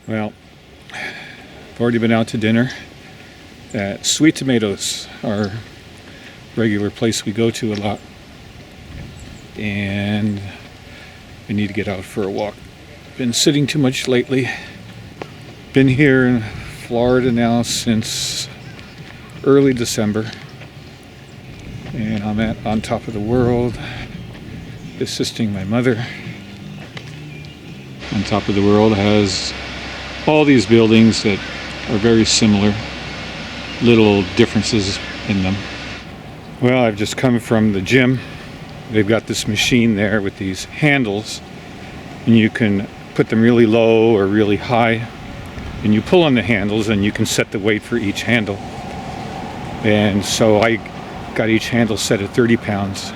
Well, I've already been out to dinner at Sweet Tomatoes, our regular place we go to a lot. And I need to get out for a walk. Been sitting too much lately. Been here in Florida now since early December. And I'm on top of the world, assisting my mother. On top of the world has all these buildings that are very similar, little differences in them. Well, I've just come from the gym. They've got this machine there with these handles, and you can put them really low or really high, and you pull on the handles and you can set the weight for each handle. And so I got each handle set at 30 pounds,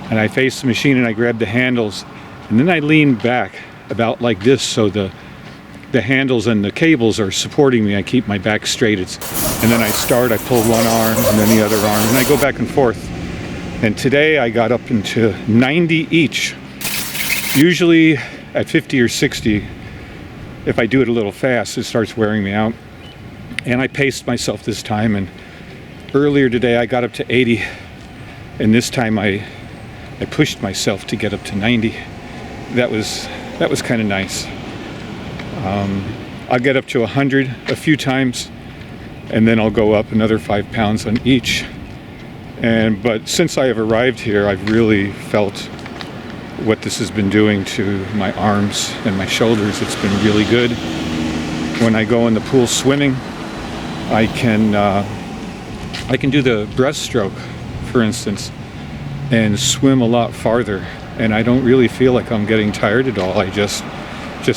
and I faced the machine and I grabbed the handles, and then I leaned back about like this so the handles and the cables are supporting me. I keep my back straight. And then I pull one arm and then the other arm, and I go back and forth. And today I got up into 90 each. Usually at 50 or 60, if I do it a little fast, it starts wearing me out. And I paced myself this time, and earlier today I got up to 80, and this time I pushed myself to get up to 90. That was kind of nice. I'll get up to 100 a few times, and then I'll go up another 5 pounds on each. But since I have arrived here, I've really felt what this has been doing to my arms and my shoulders. It's been really good. When I go in the pool swimming, I can do the breaststroke, for instance, and swim a lot farther, and I don't really feel like I'm getting tired at all. I just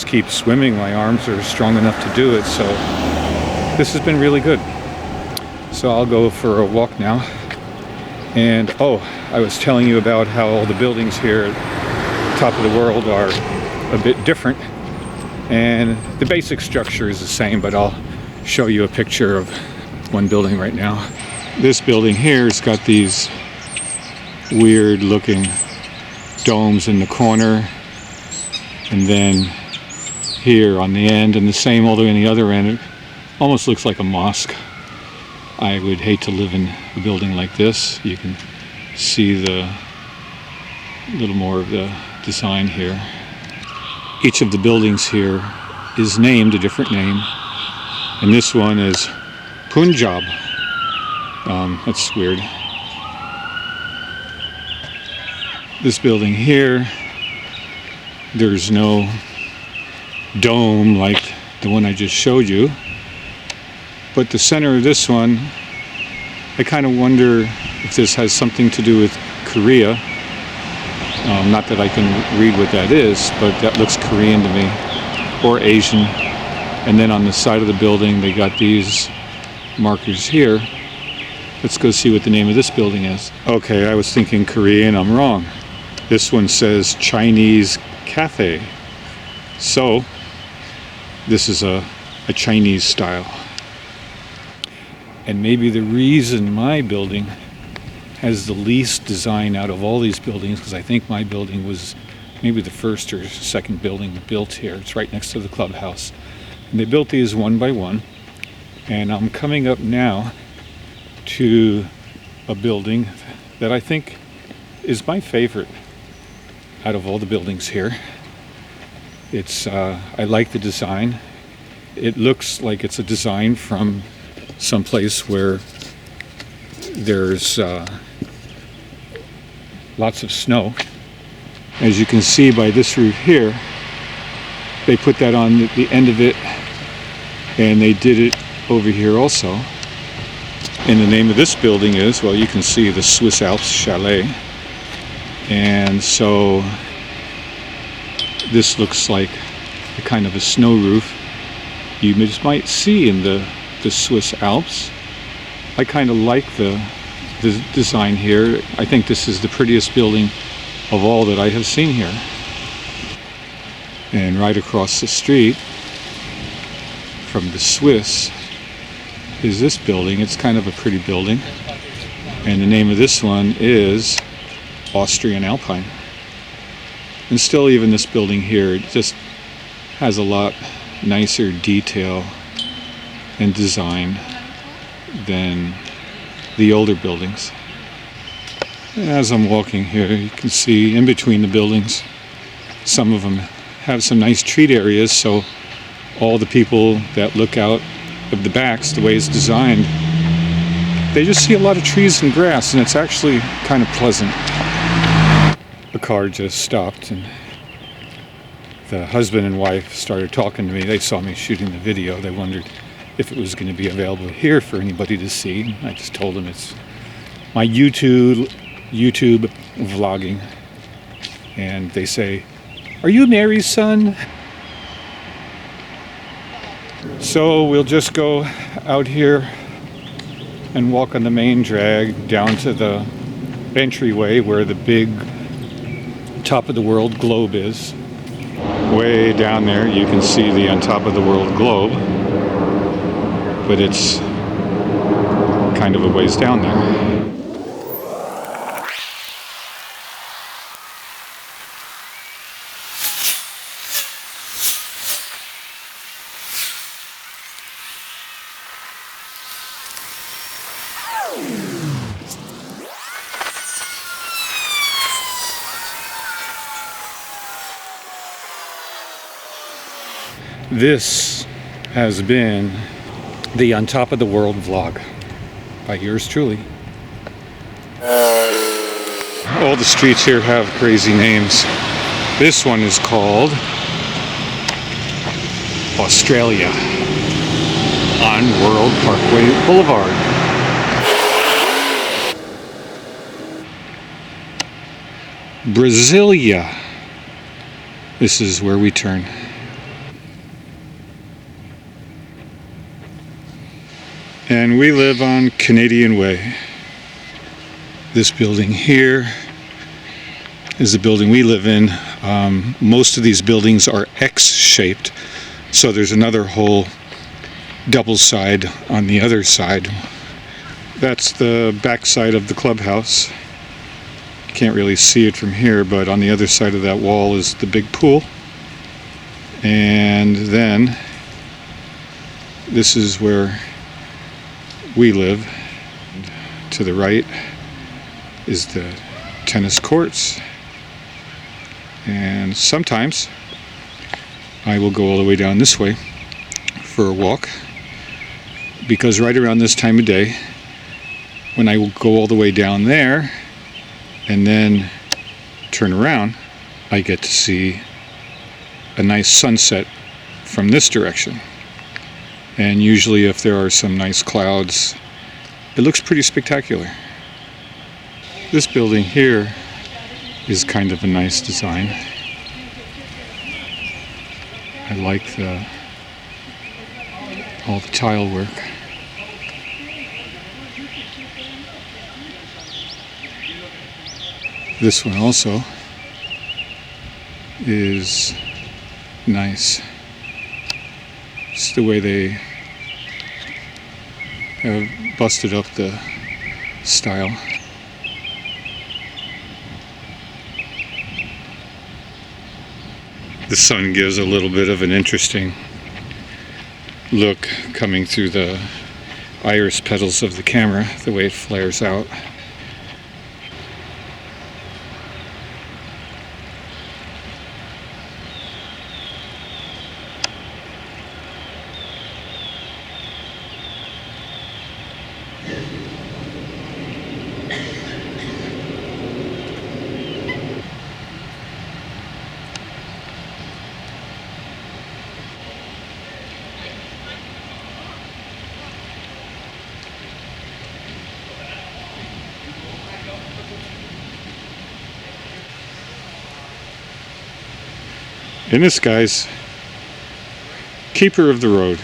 keep swimming. My arms are strong enough to do it, so this has been really good. So I'll go for a walk now. And I was telling you about how all the buildings here at top of the world are a bit different, and the basic structure is the same, but I'll show you a picture of one building right now. This building here has got these weird looking domes in the corner, and then here on the end, and the same all the way on the other end. It almost looks like a mosque. I would hate to live in a building like this. You can see a little more of the design here. Each of the buildings here is named a different name, and this one is PUNJAB. That's weird. This building here, there's no dome like the one I just showed you, but the center of this one, I kind of wonder if this has something to do with Korea. Not that I can read what that is, but that looks Korean to me, or Asian. And then on the side of the building they got these markers here. Let's go see what the name of this building is. Okay, I was thinking Korean, I'm wrong. This one says Chinese CATHAY. So this is a Chinese style. And maybe the reason my building has the least design out of all these buildings, because I think my building was maybe the first or second building built here. It's right next to the clubhouse. And they built these one by one. And I'm coming up now to a building that I think is my favorite out of all the buildings here. I like the design. It looks like it's a design from someplace where there's lots of snow. As you can see by this roof here, they put that on the end of it, and they did it over here also. And the name of this building is, well, you can see the Swiss Alps Chalet. And so this looks like a kind of a snow roof you just might see in the Swiss Alps. I kind of like the design here. I think this is the prettiest building of all that I have seen here. And right across the street from the Swiss is this building. It's kind of a pretty building. And the name of this one is Austrian Alpine. And still, even this building here, it just has a lot nicer detail and design than the older buildings. As I'm walking here, you can see in between the buildings, some of them have some nice treat areas, so all the people that look out of the backs, the way it's designed, they just see a lot of trees and grass, and it's actually kind of pleasant. A car just stopped, and the husband and wife started talking to me. They saw me shooting the video. They wondered if it was going to be available here for anybody to see. I just told them it's my YouTube vlogging. And they say, "Are you Mary's son?" So we'll just go out here and walk on the main drag down to the entryway where the big top of the world globe is. Way down there you can see the on top of the world globe, but it's kind of a ways down there. This has been the On Top of the World vlog by yours truly. All the streets here have crazy names. This one is called Australia on World Parkway Boulevard. Brasilia. This is where we turn. And we live on Canadian Way. This building here is the building we live in. Most of these buildings are X-shaped, so there's another whole double side on the other side. That's the back side of the clubhouse. You can't really see it from here, but on the other side of that wall is the big pool. And then this is where we live. To the right is the tennis courts, and sometimes I will go all the way down this way for a walk, because right around this time of day, when I will go all the way down there and then turn around, I get to see a nice sunset from this direction. And usually if there are some nice clouds, it looks pretty spectacular. This building here is kind of a nice design. I like all the tile work. This one also is nice. Just the way they have busted up the style. The sun gives a little bit of an interesting look coming through the iris petals of the camera, the way it flares out. And this guy's keeper of the road.